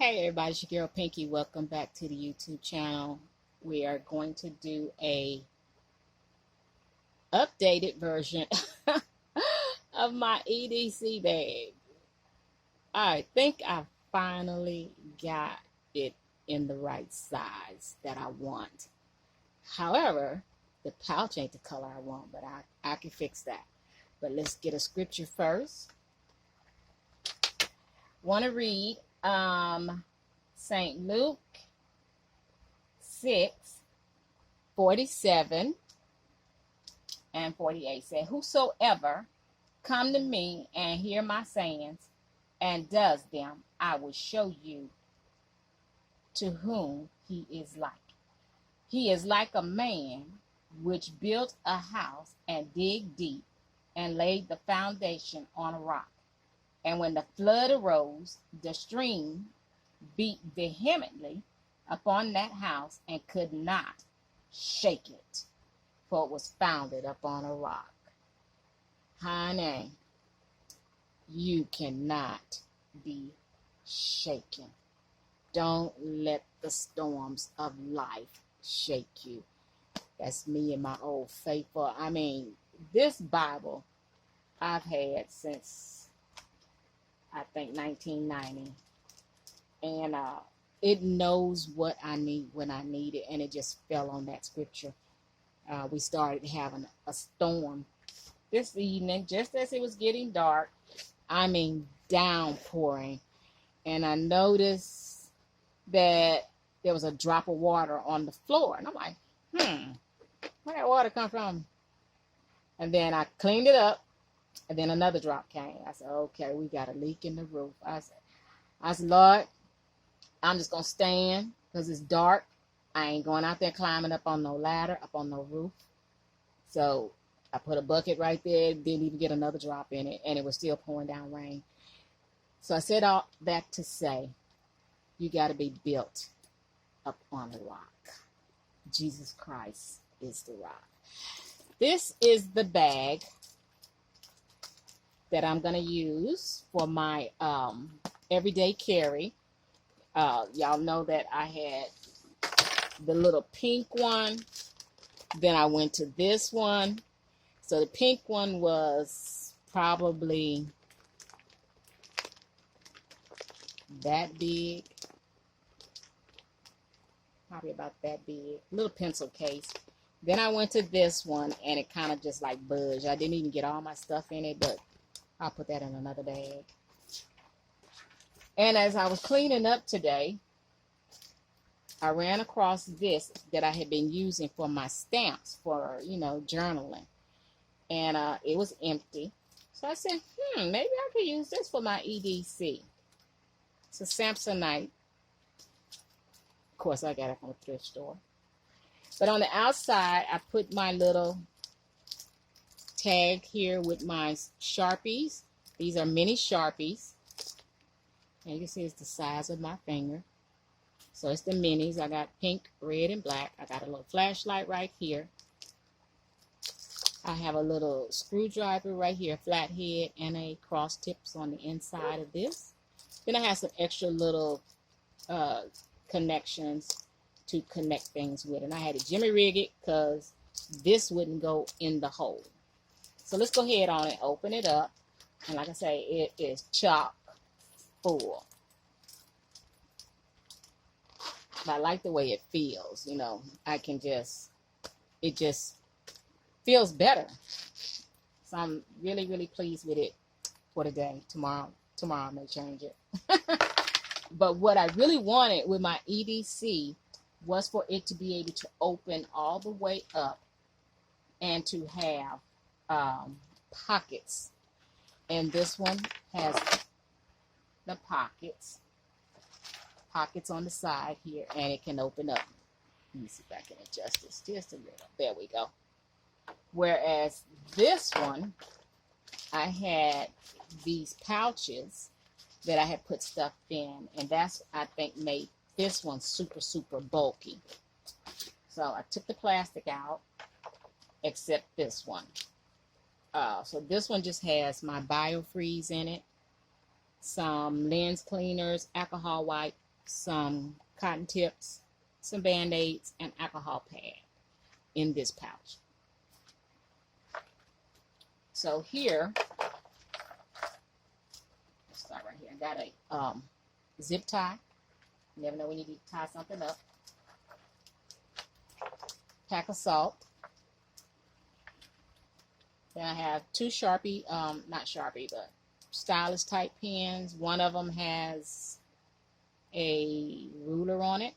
Hey everybody, it's your girl Pinky. Welcome back to the YouTube channel. We are going to do a updated version of my EDC bag. I think I finally got it in the right size that I want. However, the pouch ain't the color I want, but I can fix that. But let's get a scripture first. Want to read St. Luke 6:47 and 48 said, "Whosoever come to me and hear my sayings and does them, I will show you to whom he is like. He is like a man which built a house and digged deep and laid the foundation on a rock. And when the flood arose, the stream beat vehemently upon that house and could not shake it, for it was founded upon a rock." Honey, you cannot be shaken. Don't let the storms of life shake you. That's me and my old faithful. This Bible I've had since I think 1990, and it knows what I need when I need it, and it just fell on that scripture. We started having a storm this evening, just as it was getting dark. Downpouring, and I noticed that there was a drop of water on the floor, and I'm like, where that water come from? And then I cleaned it up. And then another drop came. I said, okay, we got a leak in the roof. I said, Lord, I'm just going to stand because it's dark. I ain't going out there climbing up on no ladder, up on no roof. So I put a bucket right there, didn't even get another drop in it, and it was still pouring down rain. So I said all that to say, you got to be built up on the rock. Jesus Christ is the rock. This is the bag that I'm going to use for my everyday carry. Y'all know that I had the little pink one. Then I went to this one. So the pink one was probably that big. Probably about that big. Little pencil case. Then I went to this one, and it kind of just like budged. I didn't even get all my stuff in it, but I'll put that in another bag. And as I was cleaning up today, I ran across this that I had been using for my stamps for, journaling. And it was empty. So I said, maybe I could use this for my EDC. It's a Samsonite. Of course, I got it from a thrift store. But on the outside, I put my little tag here with my Sharpies. These are mini Sharpies. And you can see it's the size of my finger. So it's the minis. I got pink, red, and black. I got a little flashlight right here. I have a little screwdriver right here, flathead, and a cross tips on the inside of this. Then I have some extra little connections to connect things with. And I had to jimmy rig it because this wouldn't go in the hole. So let's go ahead on and open it up. And like I say, it is chock full. But I like the way it feels. It just feels better. So I'm really, really pleased with it for today. Tomorrow I may change it. But what I really wanted with my EDC was for it to be able to open all the way up and to have pockets. And this one has the pockets on the side here, and it can open up. Let me see if I can adjust this just a little. There we go. Whereas this one, I had these pouches that I had put stuff in, and that's, I think, made this one super, super bulky. So I took the plastic out, except this one. So this one just has my biofreeze in it, some lens cleaners, alcohol wipe, some cotton tips, some Band-Aids, and alcohol pad in this pouch. So here, let's start right here. I got a zip tie. You never know when you need to tie something up. Pack of salt. Then I have two Sharpie, not Sharpie, but stylus type pens. One of them has a ruler on it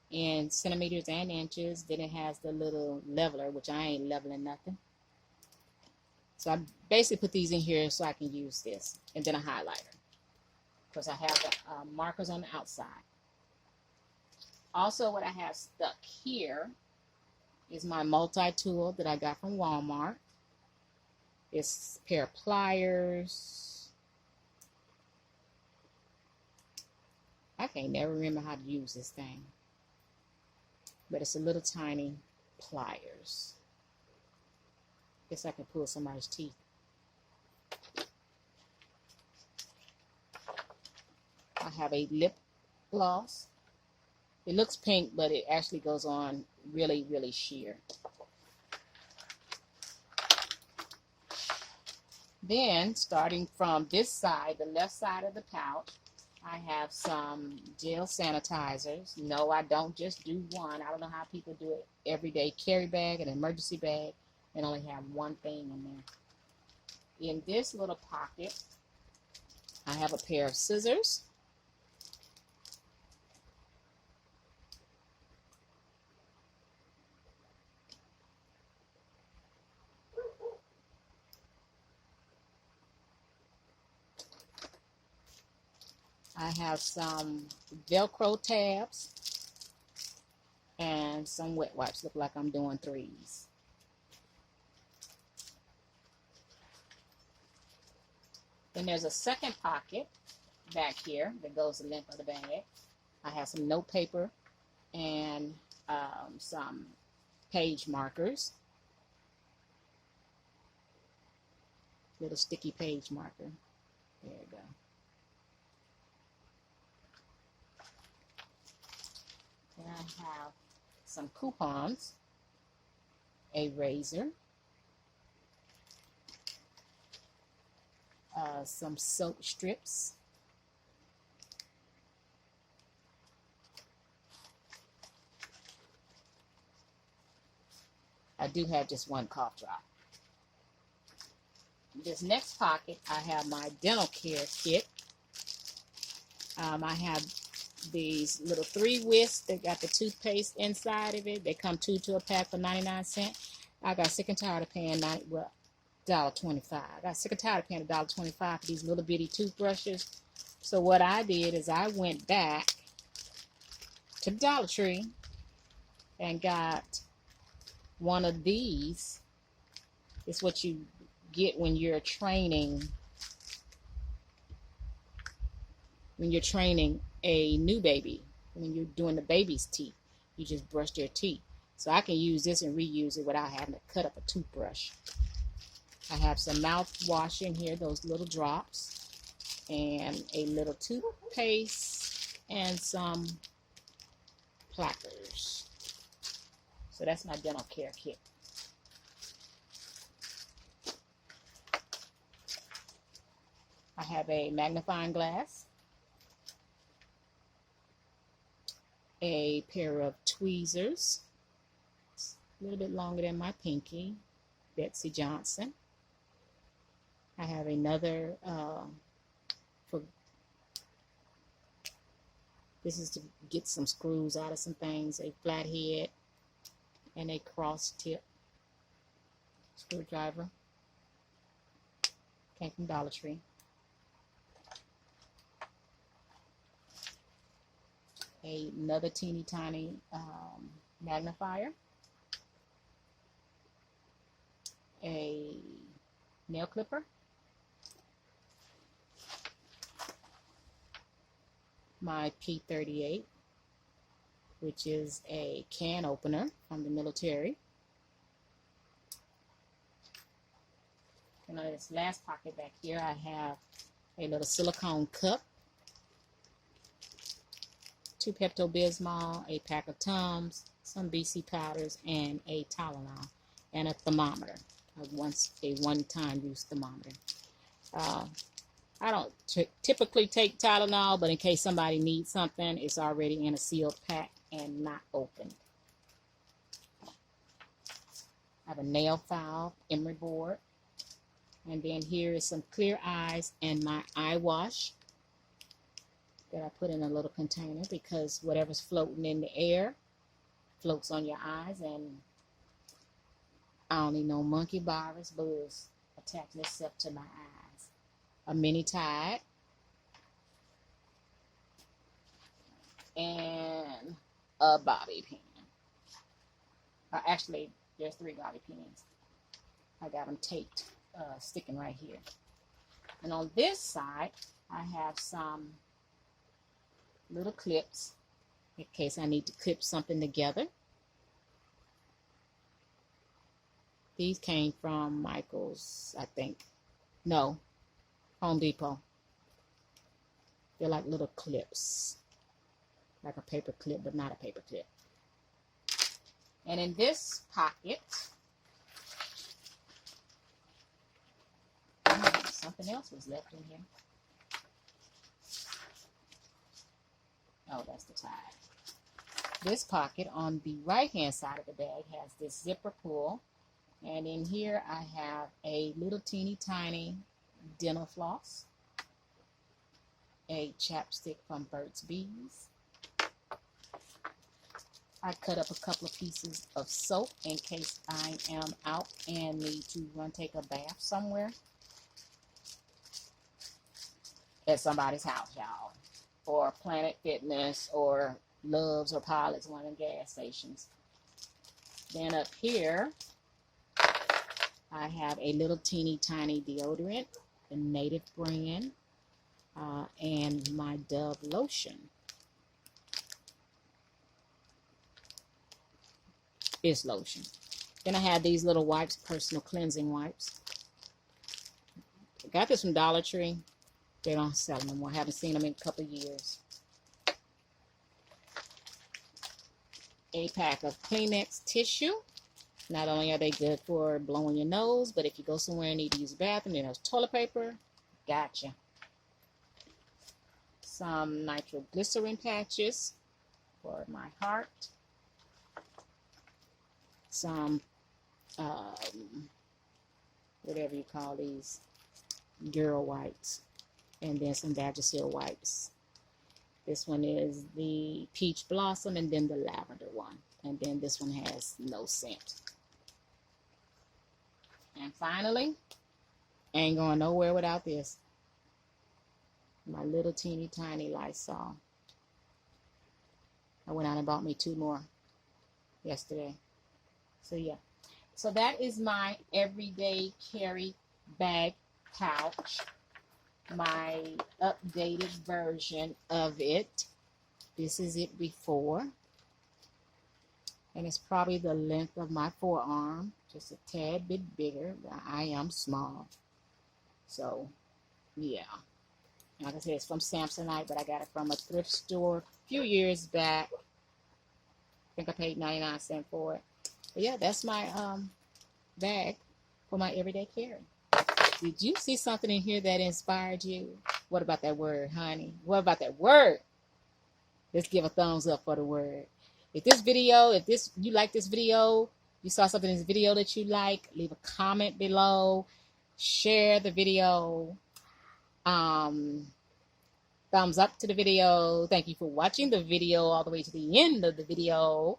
in centimeters and inches. Then it has the little leveler, which I ain't leveling nothing. So I basically put these in here so I can use this. And then a highlighter, because I have the markers on the outside. Also, what I have stuck here is my multi-tool that I got from Walmart. It's a pair of pliers. I can't never remember how to use this thing. But it's a little tiny pliers. Guess I can pull somebody's teeth. I have a lip gloss. It looks pink, but it actually goes on really, really sheer. Then, starting from this side, the left side of the pouch, I have some gel sanitizers. No, I don't just do one. I don't know how people do it. Everyday carry bag, an emergency bag, and only have one thing in there. In this little pocket, I have a pair of scissors. I have some Velcro tabs and some wet wipes. Look like I'm doing threes. Then there's a second pocket back here that goes the length of the bag. I have some note paper and some page markers. Little sticky page marker. There you go. Then I have some coupons, a razor, some soap strips, I do have just one cough drop. This next pocket, I have my dental care kit. I have these little 3 whisks that got the toothpaste inside of it. They come 2 to a pack for 99 cents. I got sick and tired of paying $1.25. I got sick and tired of paying $1.25 for these little bitty toothbrushes. So what I did is I went back to the Dollar Tree and got one of these. It's what you get when you're training a new baby. When you're doing the baby's teeth, you just brush their teeth. So I can use this and reuse it without having to cut up a toothbrush. I have some mouthwash in here, those little drops, and a little toothpaste and some plackers. So that's my dental care kit. I have a magnifying glass, a pair of tweezers, it's a little bit longer than my pinky, Betsy Johnson. I have another, this is to get some screws out of some things, a flathead and a cross tip screwdriver. Came from Dollar Tree. Another teeny tiny magnifier, a nail clipper, my P38, which is a can opener from the military. And in this last pocket back here, I have a little silicone cup 2 Pepto-Bismol, a pack of Tums, some BC powders, and a Tylenol, and a thermometer, a one-time use thermometer. I don't typically take Tylenol, but in case somebody needs something, it's already in a sealed pack and not opened. I have a nail file, emery board, and then here is some clear eyes and my eye wash that I put in a little container because whatever's floating in the air floats on your eyes, and I don't need no monkey virus buzz attaching itself to my eyes. A mini Tide and a bobby pin. Actually, there's 3 bobby pins. I got them taped, sticking right here. And on this side, I have some little clips in case I need to clip something together. These came from Michael's, I think. No, Home Depot. They're like little clips. Like a paper clip, but not a paper clip. And in this pocket, something else was left in here. Oh, that's the Tide. This pocket on the right-hand side of the bag has this zipper pull. And in here I have a little teeny tiny dental floss, a chapstick from Burt's Bees. I cut up a couple of pieces of soap in case I am out and need to run take a bath somewhere at somebody's house, y'all, or Planet Fitness or Love's or Pilot's, one of the gas stations. Then up here I have a little teeny tiny deodorant, the Native brand, and my Dove lotion. It's lotion. Then I have these little wipes, personal cleansing wipes. I got this from Dollar Tree. They don't sell them anymore. I haven't seen them in a couple of years. A pack of Kleenex Tissue. Not only are they good for blowing your nose, but if you go somewhere and need to use the bathroom, then there's toilet paper. Gotcha. Some nitroglycerin patches for my heart. Some, whatever you call these, girl wipes. And then some Vagisil wipes. This one is the peach blossom and then the lavender one. And then this one has no scent. And finally, ain't going nowhere without this. My little teeny tiny Lysol. I went out and bought me 2 more yesterday. So yeah. So that is my everyday carry bag pouch. My updated version of it. This is it before. And it's probably the length of my forearm. Just a tad bit bigger. But I am small. So, yeah. Like I said, it's from Samsonite, but I got it from a thrift store a few years back. I think I paid 99 cents for it. But yeah, that's my bag for my everyday carry. Did you see something in here that inspired you? What about that word, honey? What about that word? Let's give a thumbs up for the word. If you like this video, you saw something in this video that you like, leave a comment below. Share the video. Thumbs up to the video. Thank you for watching the video all the way to the end of the video.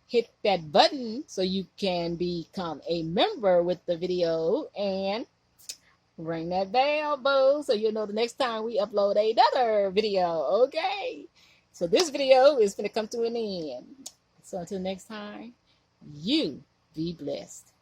Hit that button so you can become a member with the video and ring that bell, boo, so you'll know the next time we upload another video, okay? So this video is going to come to an end. So until next time, you be blessed.